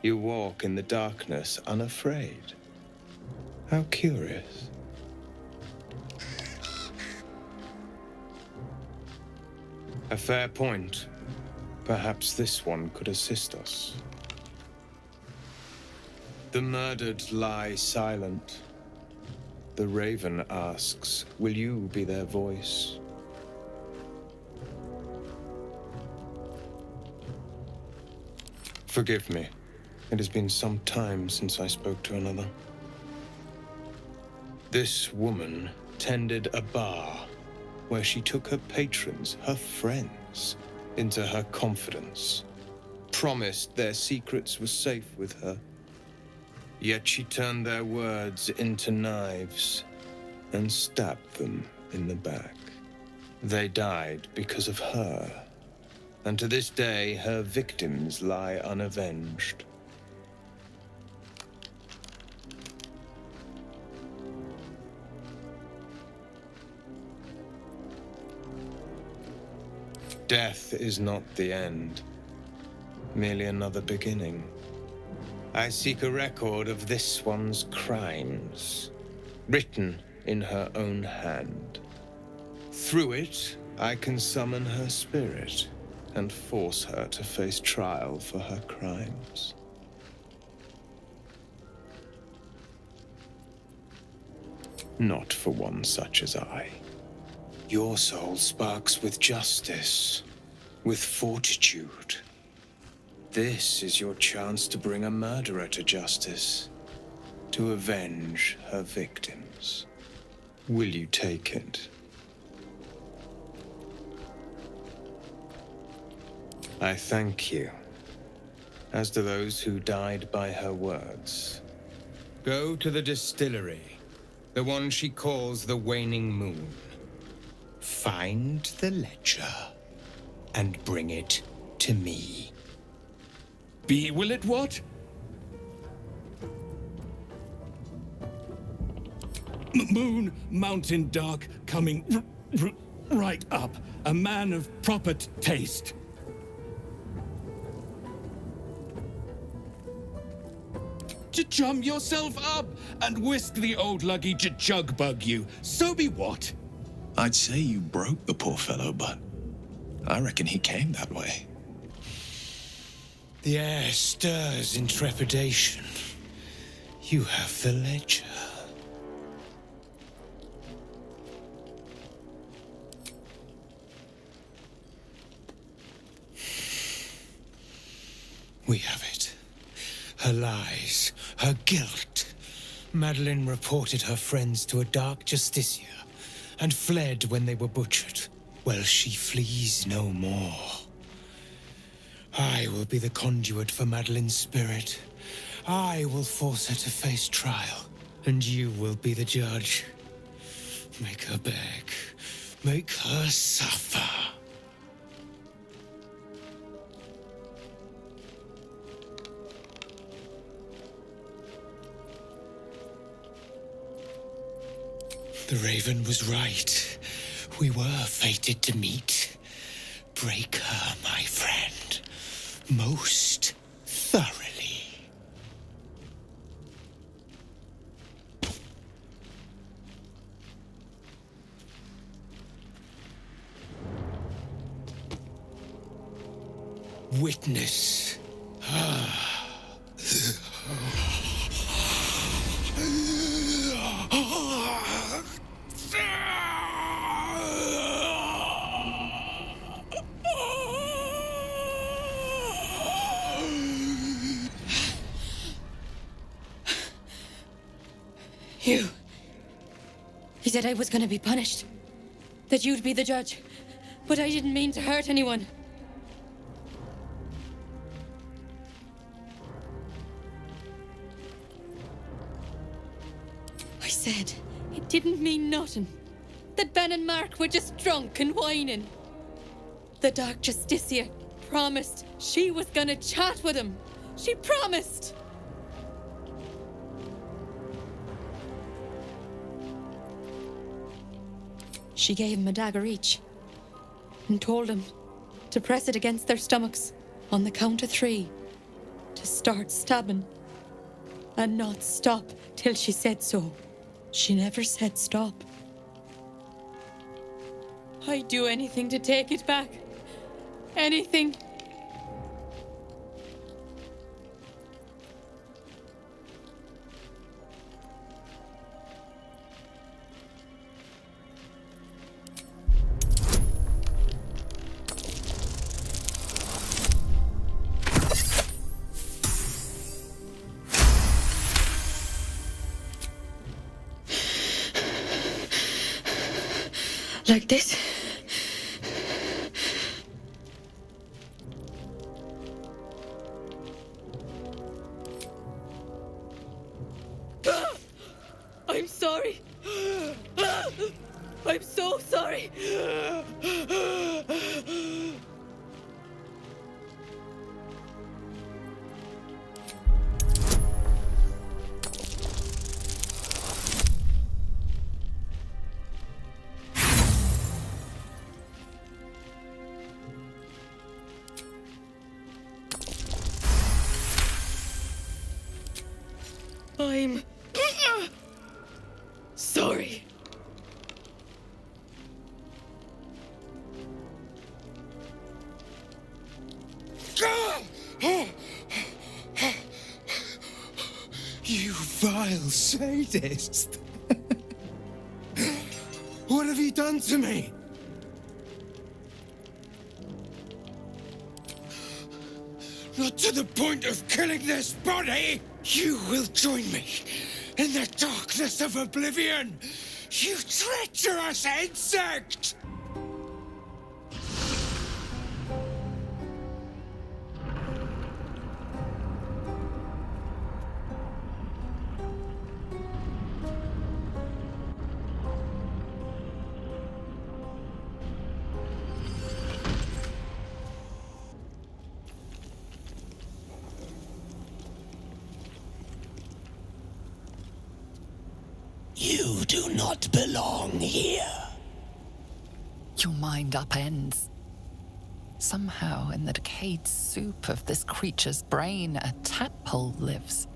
You walk in the darkness unafraid. How curious. A fair point. Perhaps this one could assist us. The murdered lie silent. The raven asks, will you be their voice? Forgive me. It has been some time since I spoke to another. This woman tended a bar where she took her patrons, her friends, into her confidence, promised their secrets were safe with her. Yet she turned their words into knives and stabbed them in the back. They died because of her, and to this day her victims lie unavenged. Death is not the end, merely another beginning. I seek a record of this one's crimes, written in her own hand. Through it, I can summon her spirit and force her to face trial for her crimes. Not for one such as I. Your soul sparks with justice, with fortitude. This is your chance to bring a murderer to justice, to avenge her victims. Will you take it? I thank you, as do those who died by her words. Go to the distillery, the one she calls the Waning Moon. Find the ledger and bring it to me. Will it what? Moon, mountain dark, coming right up. A man of proper taste. Chum yourself up and whisk the old luggy jug bug you. So be what? I'd say you broke the poor fellow, but I reckon he came that way. The air stirs in trepidation. You have the ledger. We have it. Her lies, her guilt. Madeline reported her friends to a dark justiciar and fled when they were butchered. Well, she flees no more. I will be the conduit for Madeline's spirit. I will force her to face trial, and you will be the judge. Make her beg. Make her suffer. The Raven was right. We were fated to meet. Break her, my friend, most thoroughly. Witness. You said I was gonna be punished. That you'd be the judge. But I didn't mean to hurt anyone. I said it didn't mean nothing. That Ben and Mark were just drunk and whining. The Dark Justiciar promised she was gonna chat with him. She promised! She gave him a dagger each and told him to press it against their stomachs on the count of 3 to to start stabbing. And not stop till she said so. She never said stop. I'd do anything to take it back. Anything. Like this? I'm sorry. I'm so sorry. I'm sorry. You vile sadist! What have you done to me? Not to the point of killing this body! You will join me in the darkness of oblivion, you treacherous insect! You do not belong here. Your mind upends. Somehow, in the decayed soup of this creature's brain, a tadpole lives.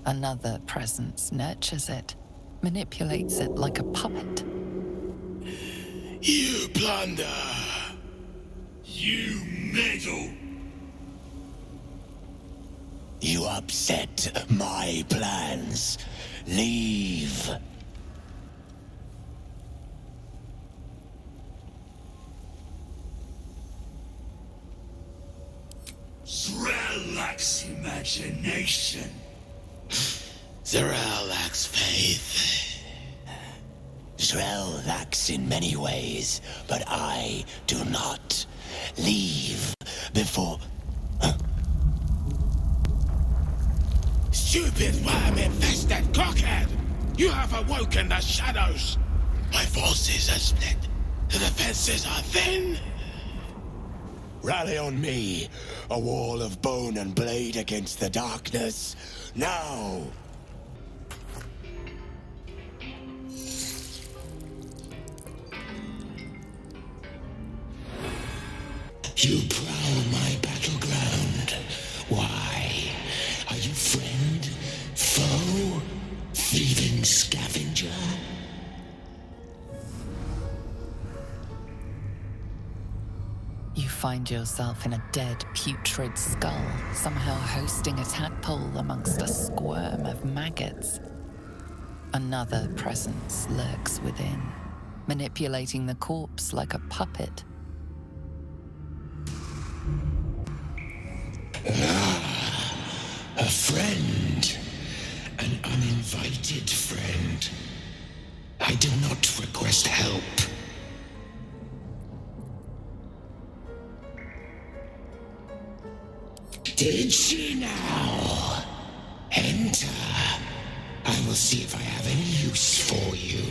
Another presence nurtures it, manipulates it like a puppet. You plunder. You meddle. You upset my plans. Leave. Zrel lacks imagination. Zrel lacks faith. Zrel lacks in many ways, but I do not. Leave before... Stupid worm-infested cockhead! You have awoken the shadows! My forces are split. The defenses are thin. Rally on me, a wall of bone and blade against the darkness. Now! You prowl my battleground. Why? Are you friend? Foe? Thieving scavenger? You find yourself in a dead, putrid skull, somehow hosting a tadpole amongst a squirm of maggots. Another presence lurks within, manipulating the corpse like a puppet. A friend. An uninvited friend. I do not request help. Did she now? Enter. I will see if I have any use for you.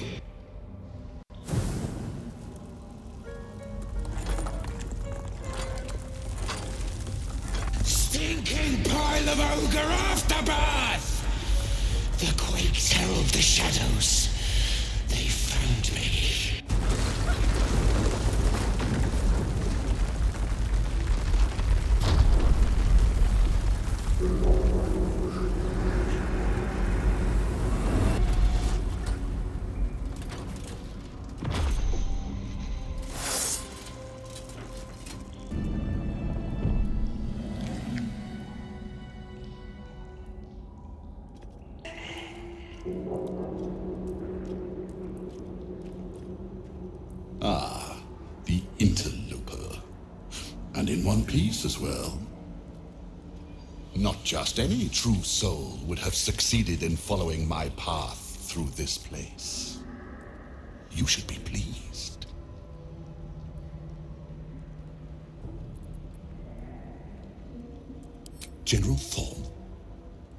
Stinking pile of ogre afterbirth! The quakes herald the shadows. They found me. Ah, the interloper. And in one piece as well. Not just any true soul would have succeeded in following my path through this place. You should be pleased. General Thorn?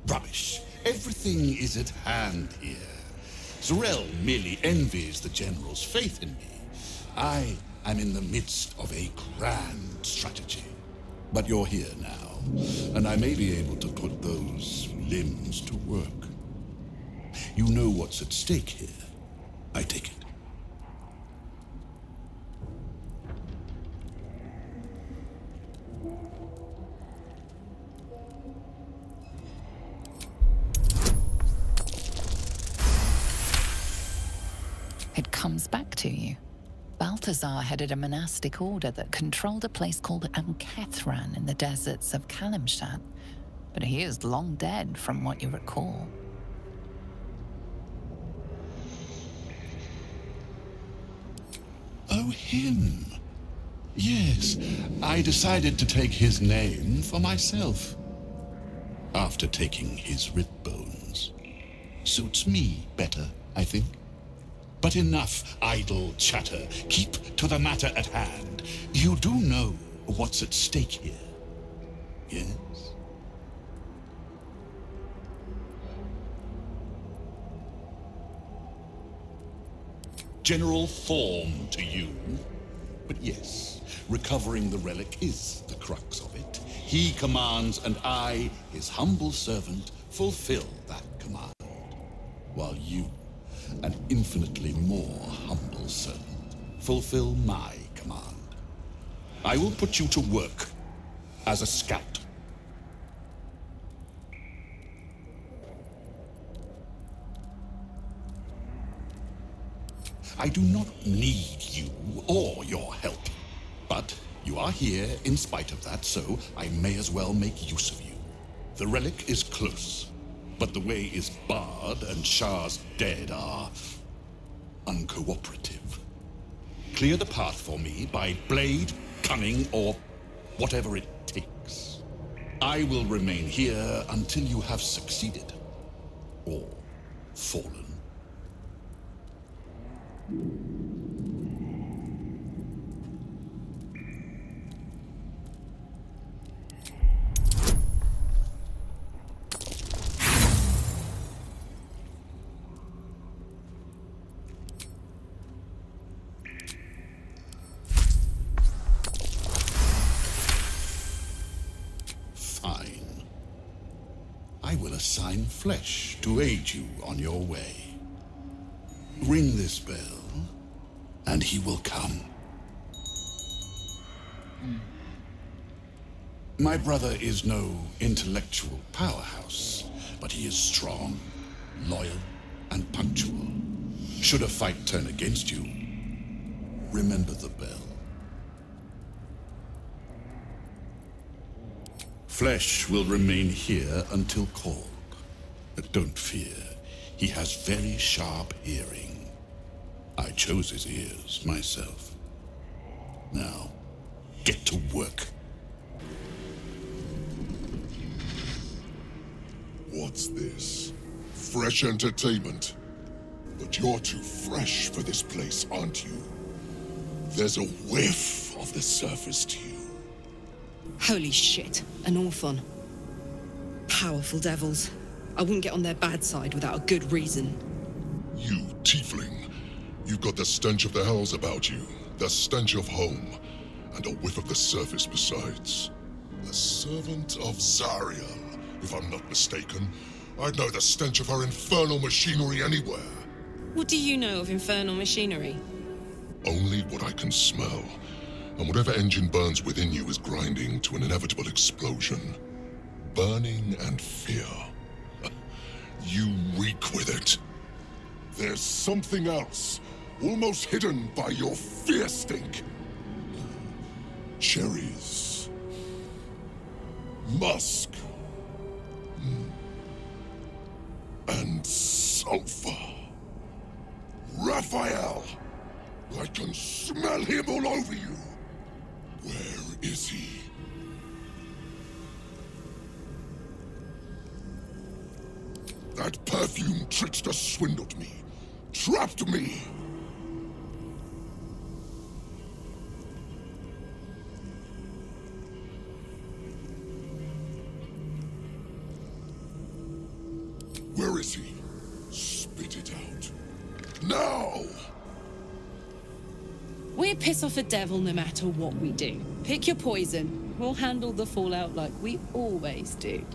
Rubbish. Everything is at hand here. Zorel merely envies the General's faith in me. I am in the midst of a grand strategy. But you're here now, and I may be able to put those limbs to work. You know what's at stake here, I take it. It comes back to you. Balthazar headed a monastic order that controlled a place called Anhgora in the deserts of Kalimshan, but he is long dead from what you recall. Oh, him. Yes, I decided to take his name for myself. After taking his rib bones. Suits me better, I think. But enough idle chatter. Keep to the matter at hand. You do know what's at stake here, yes? General form to you. But yes, recovering the relic is the crux of it. He commands, and I, his humble servant, fulfill that command. While you, an infinitely more humble servant, fulfill my command. I will put you to work as a scout. I do not need you or your help, but you are here in spite of that, so I may as well make use of you. The relic is close, but the way is barred and Shah's dead are uncooperative. Clear the path for me by blade, cunning, or whatever it takes. I will remain here until you have succeeded, or fallen. Fine. I will assign flesh to aid you on your way. Ring this bell, and he will come. My brother is no intellectual powerhouse, but he is strong, loyal, and punctual. Should a fight turn against you, remember the bell. Flesh will remain here until called. But don't fear, he has very sharp hearing. I chose his ears myself. Now, get to work. What's this? Fresh entertainment? But you're too fresh for this place, aren't you? There's a whiff of the surface to you. Holy shit, an orthon. Powerful devils. I wouldn't get on their bad side without a good reason. You, tiefling. You've got the stench of the hells about you, the stench of home, and a whiff of the surface besides. A servant of Zariel, if I'm not mistaken. I'd know the stench of her infernal machinery anywhere. What do you know of infernal machinery? Only what I can smell, and whatever engine burns within you is grinding to an inevitable explosion. Burning and fear. You reek with it. There's something else, almost hidden by your fear stink. Cherries. Musk. And soul. Alpha. Raphael! I can smell him all over you! Where is he? That perfume trickster swindled me. Trapped me! Where is he? Spit it out. Now! We'll piss off a devil no matter what we do. Pick your poison. We'll handle the fallout like we always do.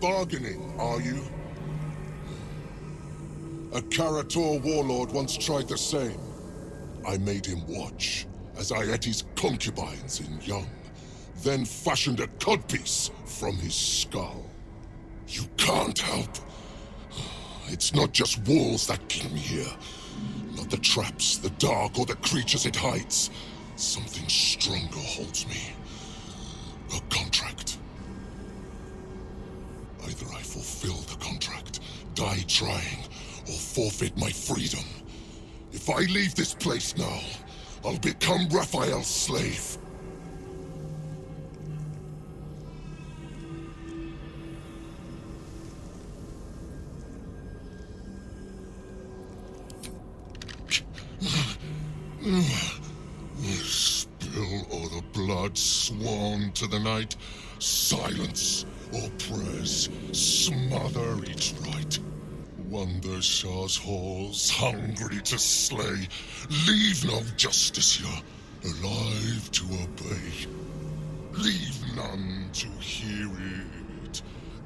Bargaining, are you? A Karator warlord once tried the same. I made him watch as I ate his concubines in young, then fashioned a codpiece from his skull. You can't help. It's not just walls that keep me here. Not the traps, the dark, or the creatures it hides. Something stronger holds me. A contract. Either I fulfill the contract, die trying, or forfeit my freedom. If I leave this place now, I'll become Raphael's slave. Spill all the blood sworn to the night. Silence or prayers smother each right. Wander Shah's halls, hungry to slay. Leave no justice here, alive to obey. Leave none to hear it,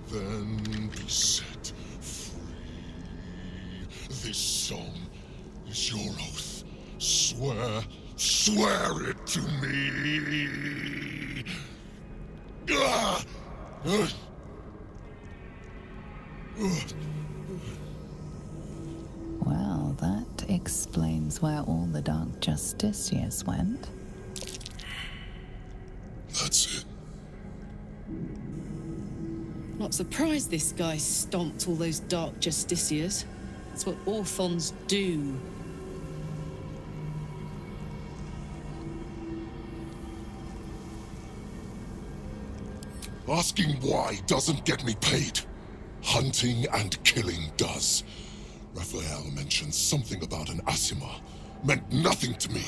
then be set free. This song is your oath. Swear it to me. Ah! Well, that explains where all the Dark Justiciars went. That's it. Not surprised this guy stomped all those Dark Justiciars. That's what orthons do. Asking why doesn't get me paid. Hunting and killing does. Raphael mentioned something about an Asima. Meant nothing to me.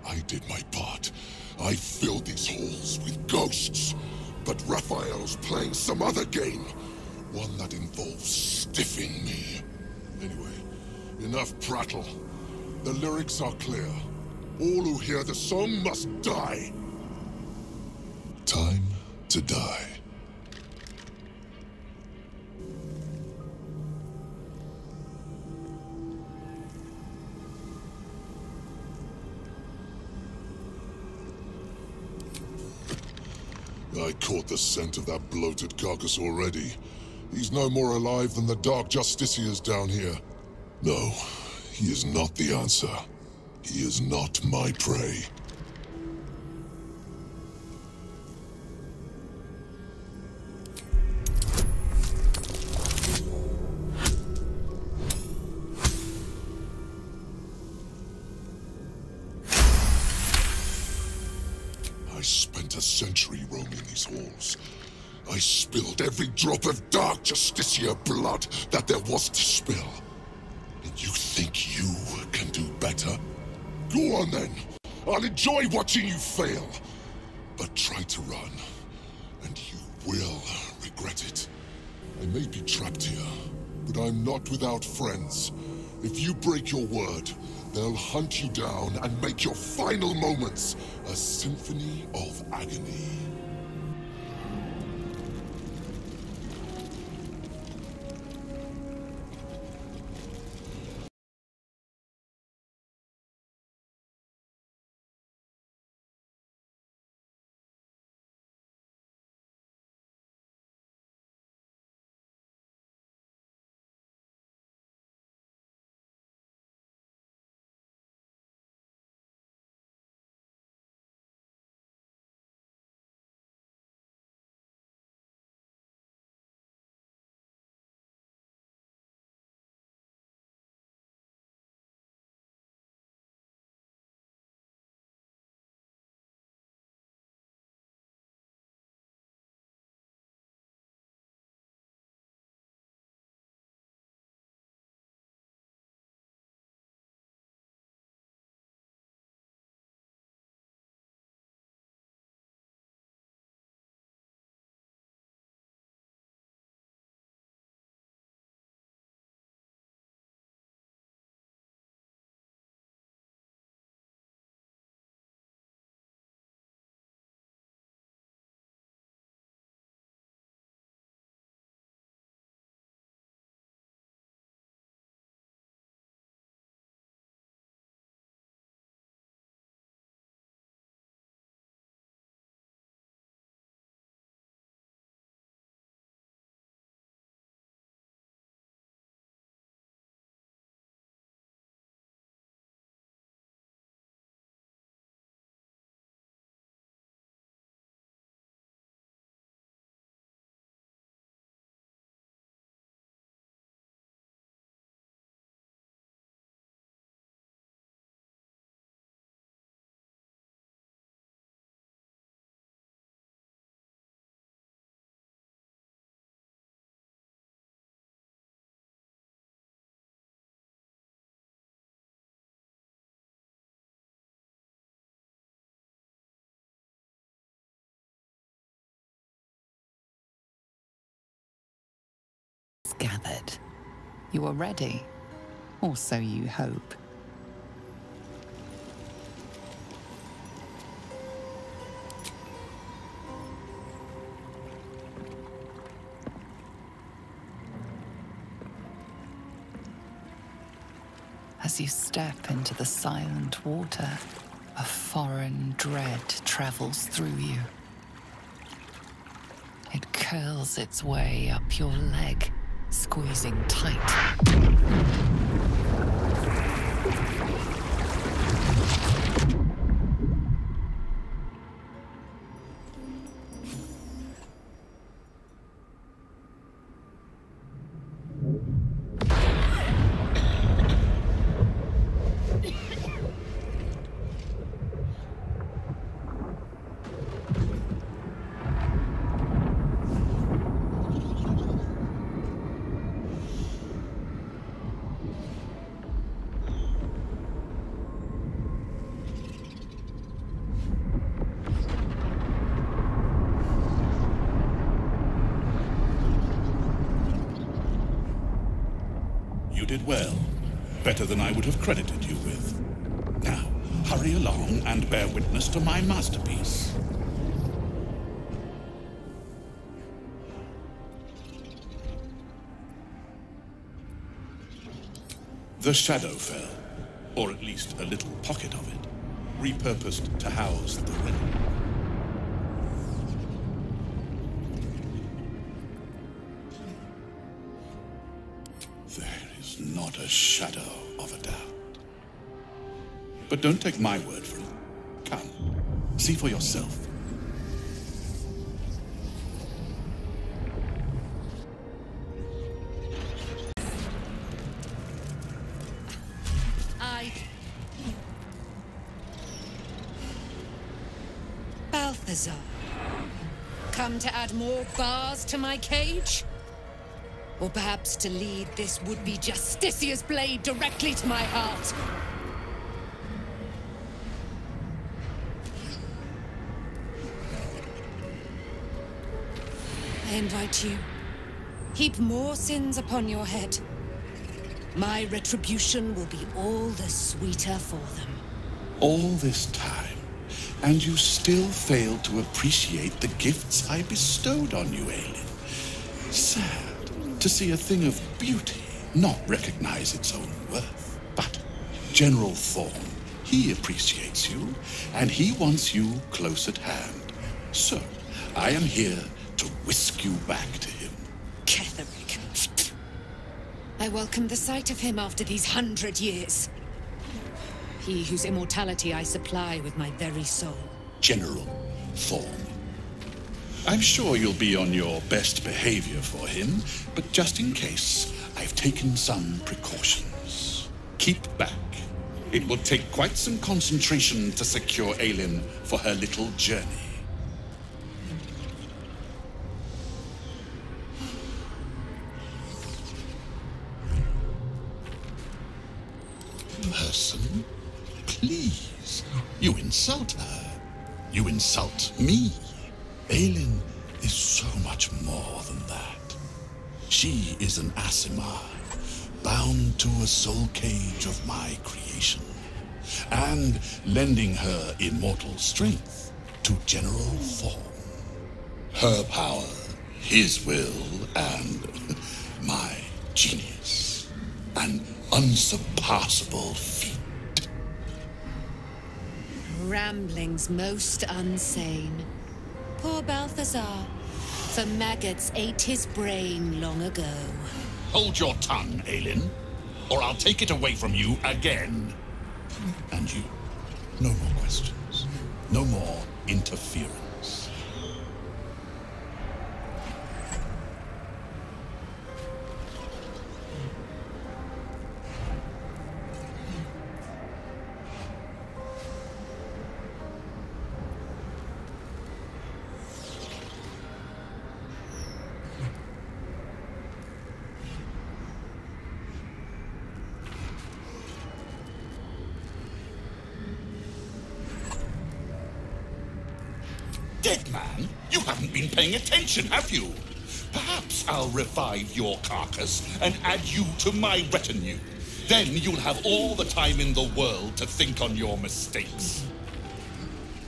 I did my part. I filled these halls with ghosts. But Raphael's playing some other game. One that involves stiffing me. Anyway, enough prattle. The lyrics are clear. All who hear the song must die. Time to die. I caught the scent of that bloated carcass already. He's no more alive than the Dark Justiciars down here. No, he is not the answer. He is not my prey. I spent a century roaming these halls. I spilled every drop of Dark Justiciar blood that there was to spill. And you think you can do better? Go on then. I'll enjoy watching you fail. But try to run, and you will regret it. I may be trapped here, but I'm not without friends. If you break your word, they'll hunt you down and make your final moments a symphony of agony. gathered. You are ready, or so you hope. As you step into the silent water, a foreign dread travels through you. It curls its way up your leg, squeezing tight. You did well. Better than I would have credited you with. Now, hurry along and bear witness to my masterpiece. The Shadowfell, or at least a little pocket of it, repurposed to house the relic. Not a shadow of a doubt. But don't take my word for it. Come, see for yourself. Balthazar, come to add more bars to my cage? Or perhaps to lead this would-be Justicia's blade directly to my heart? I invite you. Heap more sins upon your head. My retribution will be all the sweeter for them. All this time, and you still failed to appreciate the gifts I bestowed on you, Aelin. Sad to see a thing of beauty not recognize its own worth. But General Thorn, he appreciates you, and he wants you close at hand. So, I am here to whisk you back to him. Ketherick. I welcome the sight of him after these 100 years. He whose immortality I supply with my very soul. General Thorn. I'm sure you'll be on your best behavior for him, but just in case, I've taken some precautions. Keep back. It will take quite some concentration to secure Aelin for her little journey. Person, please. You insult her. You insult me. Aelin is so much more than that. She is an Aasimar, bound to a soul cage of my creation, and lending her immortal strength to General Thorn. Her power, his will, and my genius. An unsurpassable feat. Ramblings most unsane. Poor Balthazar. The maggots ate his brain long ago. Hold your tongue, Aelin, or I'll take it away from you again. And you, no more questions. No more interference. Dead man, you haven't been paying attention, have you? Perhaps I'll revive your carcass and add you to my retinue. Then you'll have all the time in the world to think on your mistakes.